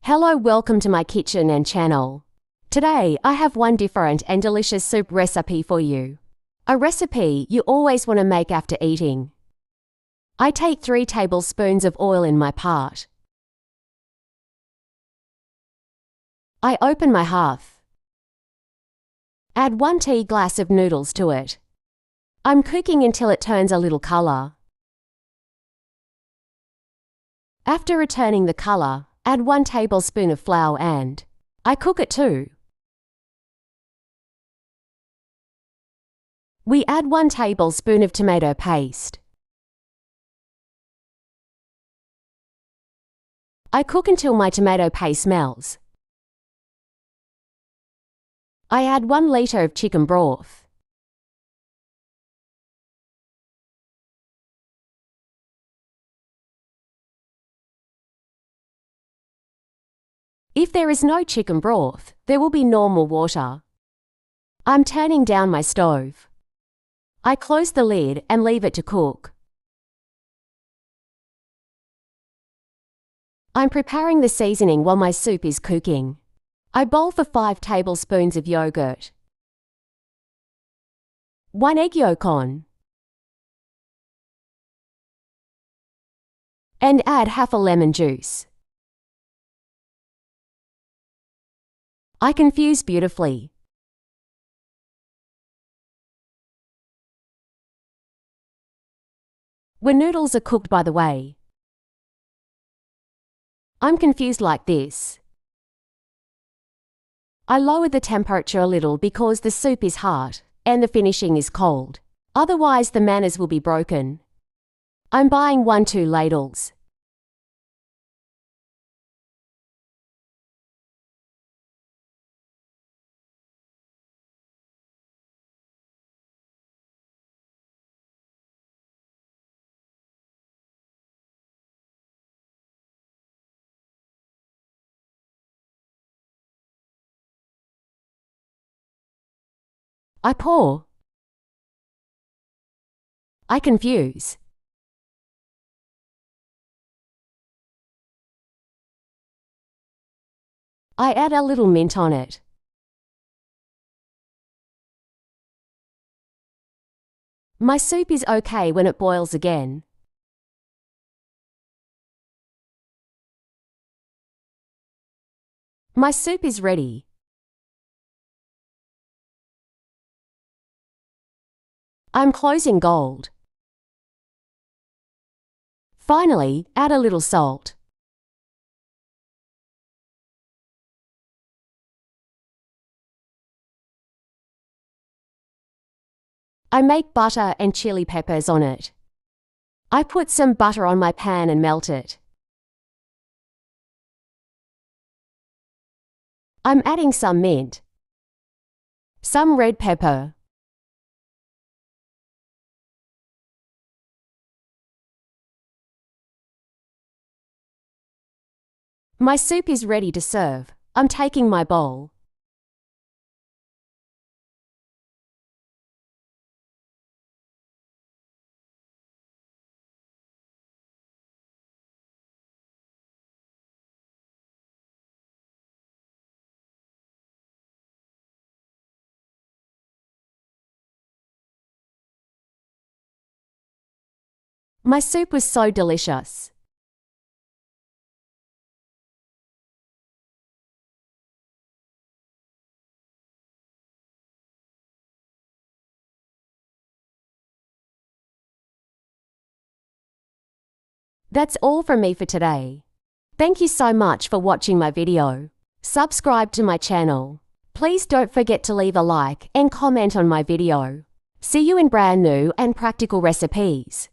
Hello, welcome to my kitchen and channel. Today, I have one different and delicious soup recipe for you. A recipe you always want to make after eating. I take 3 tablespoons of oil in my pot. I open my hearth. Add 1 tea glass of noodles to it. I'm cooking until it turns a little color. After returning the color, add 1 tablespoon of flour and I cook it too. We add 1 tablespoon of tomato paste. I cook until my tomato paste melts. I add 1 liter of chicken broth. If there is no chicken broth, there will be normal water. I'm turning down my stove. I close the lid and leave it to cook. I'm preparing the seasoning while my soup is cooking. I boil for 5 tablespoons of yogurt, 1 egg yolk on, and add half a lemon juice. I confuse beautifully. When noodles are cooked, by the way, I'm confused like this. I lower the temperature a little because the soup is hot and the finishing is cold. Otherwise, the manners will be broken. I'm buying 1-2 ladles. I pour. I confuse. I add a little mint on it. My soup is okay when it boils again. My soup is ready. I'm closing gold. Finally, add a little salt. I make butter and chili peppers on it. I put some butter on my pan and melt it. I'm adding some mint, some red pepper, my soup is ready to serve. I'm taking my bowl. My soup was so delicious. That's all from me for today. Thank you so much for watching my video. Subscribe to my channel. Please don't forget to leave a like and comment on my video. See you in brand new and practical recipes.